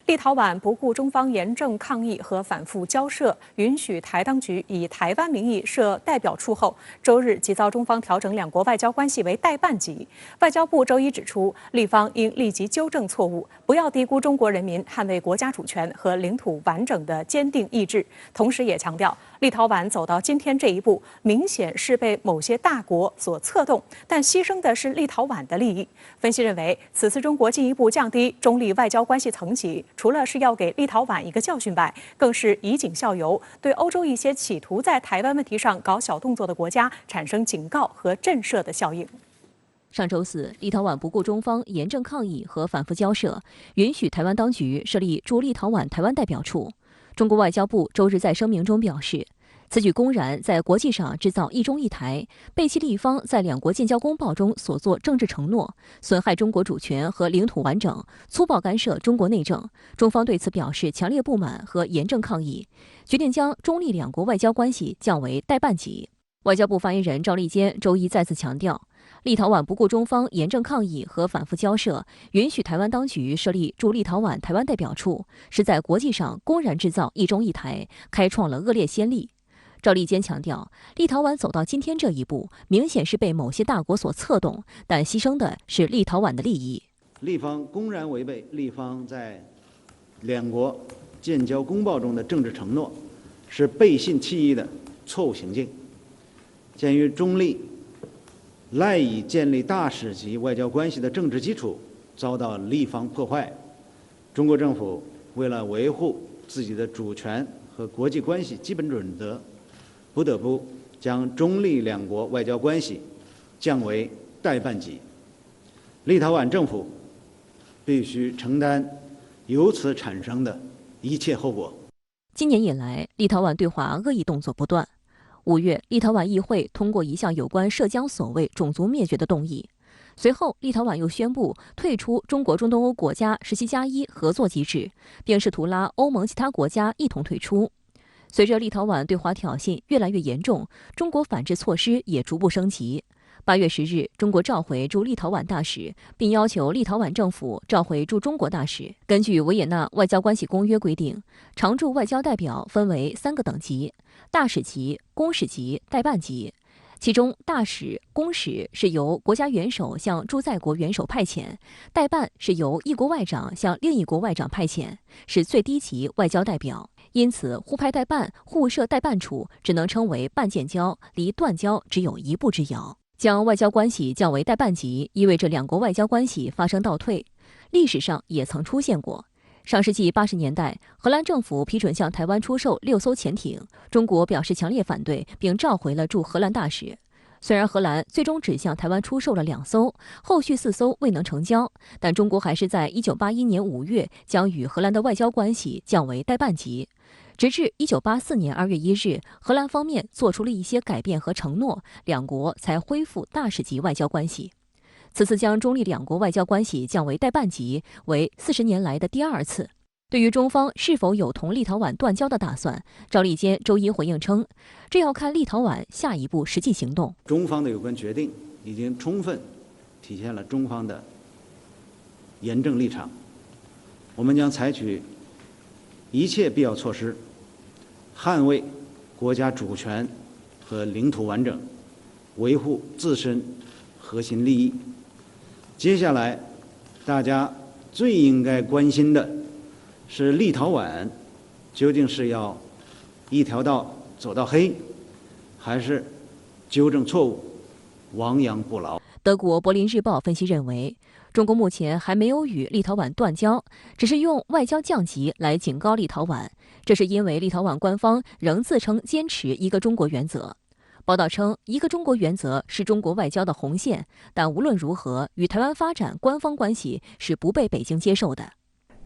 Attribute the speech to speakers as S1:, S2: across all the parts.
S1: 立陶宛不顾中方严正抗议和反复交涉，允许台当局以台湾名义设代表处后，周日即遭中方调整两国外交关系为代办级。外交部周一指出，立方应立即纠正错误，不要低估中国人民捍卫国家主权和领土完整的坚定意志。同时也强调，立陶宛走到今天这一步，明显是被某些大国所策动，但牺牲的是立陶宛的利益。分析认为，此次中国进一步降低中立外交关系层级，除了是要给立陶宛一个教训外，更是以儆效尤，对欧洲一些企图在台湾问题上搞小动作的国家产生警告和震慑的效应。
S2: 上周四，立陶宛不顾中方严正抗议和反复交涉，允许台湾当局设立驻立陶宛台湾代表处。中国外交部周日在声明中表示，此举公然在国际上制造一中一台，背弃立方在两国建交公报中所作政治承诺，损害中国主权和领土完整，粗暴干涉中国内政。中方对此表示强烈不满和严正抗议，决定将中立两国外交关系降为代办级。外交部发言人赵立坚周一再次强调，立陶宛不顾中方严正抗议和反复交涉，允许台湾当局设立驻立陶宛台湾代表处，是在国际上公然制造一中一台，开创了恶劣先例。赵立坚强调，立陶宛走到今天这一步，明显是被某些大国所策动，但牺牲的是立陶宛的利益。
S3: 立方公然违背立方在两国建交公报中的政治承诺，是背信弃义的错误行径。鉴于中立赖以建立大使级外交关系的政治基础遭到立方破坏，中国政府为了维护自己的主权和国际关系基本准则，不得不将中立两国外交关系降为代办级。立陶宛政府必须承担由此产生的一切后果。
S2: 今年以来，立陶宛对华恶意动作不断。5月，立陶宛议会通过一项有关涉疆所谓种族灭绝的动议。随后，立陶宛又宣布退出中国中东欧国家17+1合作机制，并试图拉欧盟其他国家一同退出。随着立陶宛对华挑衅越来越严重，中国反制措施也逐步升级。8月10日，中国召回驻立陶宛大使，并要求立陶宛政府召回驻中国大使。根据维也纳外交关系公约规定，常驻外交代表分为3个等级：大使级、公使级、代办级。其中，大使、公使是由国家元首向驻在国元首派遣，代办是由一国外长向另一国外长派遣，是最低级外交代表。因此，互派代办、互设代办处只能称为半建交，离断交只有一步之遥。将外交关系降为代办级，意味着两国外交关系发生倒退。历史上也曾出现过。上世纪80年代，荷兰政府批准向台湾出售6艘潜艇，中国表示强烈反对，并召回了驻荷兰大使。虽然荷兰最终只向台湾出售了2艘，后续4艘未能成交，但中国还是在1981年5月将与荷兰的外交关系降为代办级。直至1984年2月1日，荷兰方面做出了一些改变和承诺，两国才恢复大使级外交关系。此次将中立两国外交关系降为代办级，为40年来的第2次。对于中方是否有同立陶宛断交的打算，赵立坚周一回应称，这要看立陶宛下一步实际行动。
S3: 中方的有关决定已经充分体现了中方的严正立场，我们将采取一切必要措施，捍卫国家主权和领土完整，维护自身核心利益。接下来，大家最应该关心的是立陶宛究竟是要一条道走到黑，还是纠正错误，亡羊补牢。
S2: 德国柏林日报分析认为，中国目前还没有与立陶宛断交，只是用外交降级来警告立陶宛，这是因为立陶宛官方仍自称坚持一个中国原则。报道称，一个中国原则是中国外交的红线，但无论如何，与台湾发展官方关系是不被北京接受的。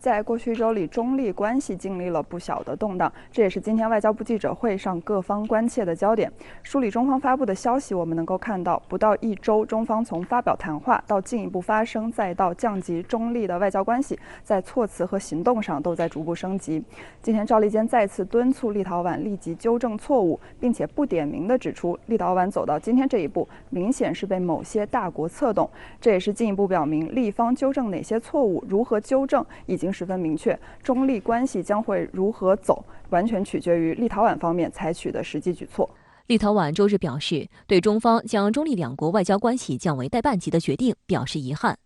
S4: 在过去1周里，中立关系经历了不小的动荡，这也是今天外交部记者会上各方关切的焦点。梳理中方发布的消息，我们能够看到，不到1周，中方从发表谈话到进一步发声，再到降级中立的外交关系，在措辞和行动上都在逐步升级。今天，赵立坚再次敦促立陶宛立即纠正错误，并且不点名地指出，立陶宛走到今天这一步，明显是被某些大国策动。这也是进一步表明，立方纠正哪些错误、如何纠正，已经经十分明确，中立关系将会如何走，完全取决于立陶宛方面采取的实际举措。
S2: 立陶宛周日表示，对中方将中立两国外交关系降为代办级的决定表示遗憾。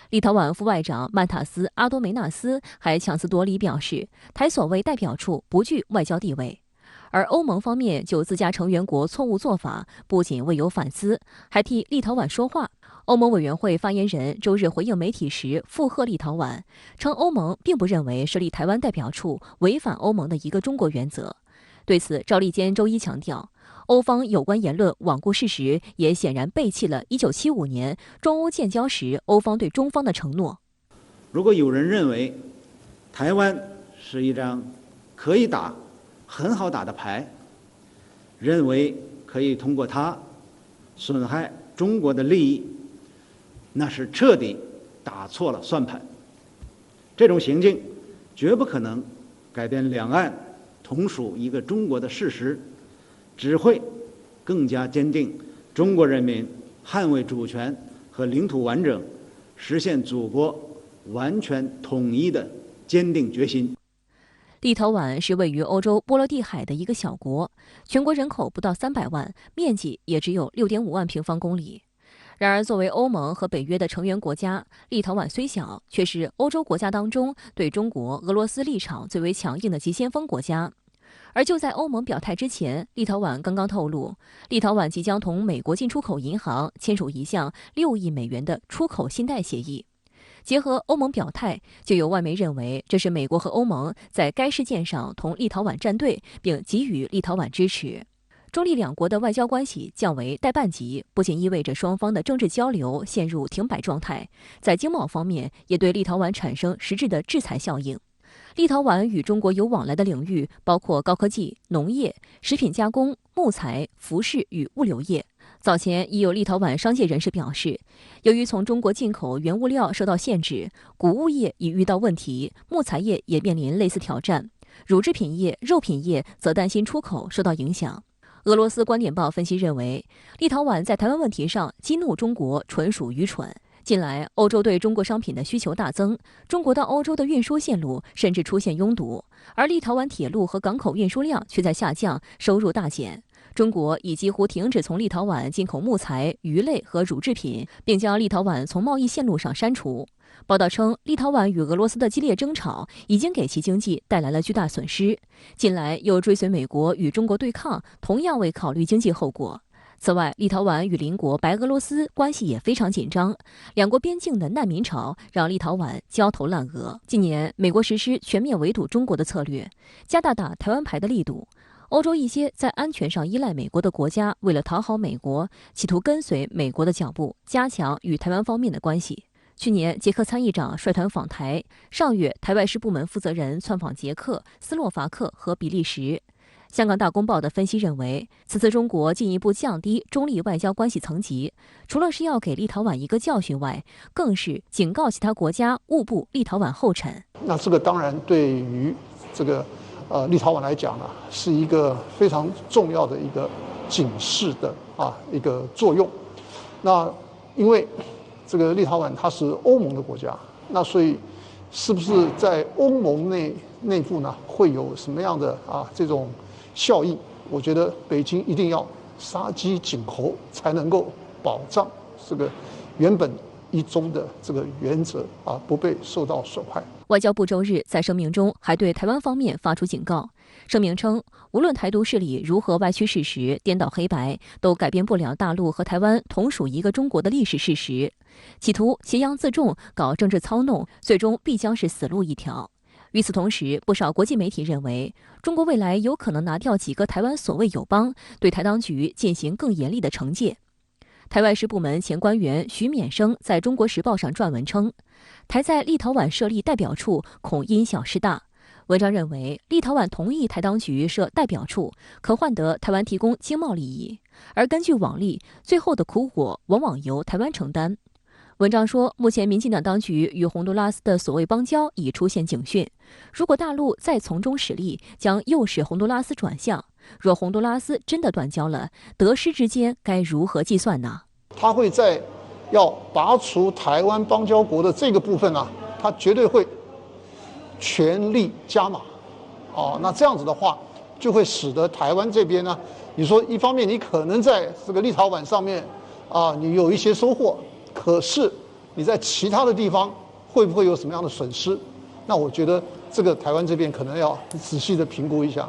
S2: 立陶宛副外长曼塔斯·阿多梅纳斯还强词夺理表示，台所谓代表处不具外交地位。而欧盟方面就自家成员国错误做法，不仅未有反思，还替立陶宛说话。欧盟委员会发言人周日回应媒体时附和立陶宛，称欧盟并不认为设立台湾代表处违反欧盟的一个中国原则。对此，赵立坚周一强调，欧方有关言论罔顾事实，也显然背弃了1975年中欧建交时欧方对中方的承诺。
S3: 如果有人认为台湾是一张可以打、很好打的牌，认为可以通过它损害中国的利益，那是彻底打错了算盘。这种行径绝不可能改变两岸同属一个中国的事实，只会更加坚定中国人民捍卫主权和领土完整、实现祖国完全统一的坚定决心。
S2: 立陶宛是位于欧洲波罗的海的一个小国，全国人口不到300万，面积也只有6.5万平方公里。然而，作为欧盟和北约的成员国家，立陶宛虽小，却是欧洲国家当中对中国、俄罗斯立场最为强硬的急先锋国家。而就在欧盟表态之前，立陶宛刚刚透露，立陶宛即将同美国进出口银行签署一项6亿美元的出口信贷协议。结合欧盟表态，就有外媒认为这是美国和欧盟在该事件上同立陶宛站队，并给予立陶宛支持。中立两国的外交关系降为代办级，不仅意味着双方的政治交流陷入停摆状态，在经贸方面也对立陶宛产生实质的制裁效应。立陶宛与中国有往来的领域包括高科技、农业、食品加工、木材、服饰与物流业。早前已有立陶宛商界人士表示，由于从中国进口原物料受到限制，谷物业已遇到问题，木材业也面临类似挑战，乳制品业、肉品业则担心出口受到影响。俄罗斯观点报分析认为，立陶宛在台湾问题上激怒中国纯属愚蠢。近来，欧洲对中国商品的需求大增，中国到欧洲的运输线路甚至出现拥堵，而立陶宛铁路和港口运输量却在下降，收入大减。中国已几乎停止从立陶宛进口木材、鱼类和乳制品，并将立陶宛从贸易线路上删除。报道称，立陶宛与俄罗斯的激烈争吵已经给其经济带来了巨大损失。近来又追随美国与中国对抗，同样未考虑经济后果。此外，立陶宛与邻国白俄罗斯关系也非常紧张，两国边境的难民潮让立陶宛焦头烂额。近年，美国实施全面围堵中国的策略，加大打台湾牌的力度。欧洲一些在安全上依赖美国的国家，为了讨好美国，企图跟随美国的脚步，加强与台湾方面的关系。去年，捷克参议长率团访台，上月台外事部门负责人窜访捷克、斯洛伐克和比利时。香港大公报的分析认为，此次中国进一步降低中立外交关系层级，除了是要给立陶宛一个教训外，更是警告其他国家勿步立陶宛后尘。
S5: 那这个当然对于这个立陶宛来讲呢，是一个非常重要的一个警示的一个作用。那因为这个立陶宛它是欧盟的国家，那所以是不是在欧盟内部呢会有什么样的这种效应？我觉得北京一定要杀鸡儆猴，才能够保障这个原本一中的这个原则不被受到损害。
S2: 外交部周日在声明中还对台湾方面发出警告。声明称，无论台独势力如何歪曲事实、颠倒黑白，都改变不了大陆和台湾同属一个中国的历史事实。企图挟洋自重、搞政治操弄，最终必将是死路一条。与此同时，不少国际媒体认为，中国未来有可能拿掉几个台湾所谓友邦，对台当局进行更严厉的惩戒。台外事部门前官员徐勉生在中国时报上撰文称，台在立陶宛设立代表处恐因小失大。文章认为，立陶宛同意台当局设代表处，可换得台湾提供经贸利益，而根据往例，最后的苦果往往由台湾承担。文章说，目前民进党当局与洪都拉斯的所谓邦交已出现警讯，如果大陆再从中使力，将诱使洪都拉斯转向。若洪都拉斯真的断交了，得失之间该如何计算呢？
S5: 他会在要拔除台湾邦交国的这个部分他绝对会全力加码，那这样子的话，就会使得台湾这边呢，你说一方面你可能在这个立陶宛上面你有一些收获，可是你在其他的地方会不会有什么样的损失？那我觉得这个台湾这边可能要仔细的评估一下。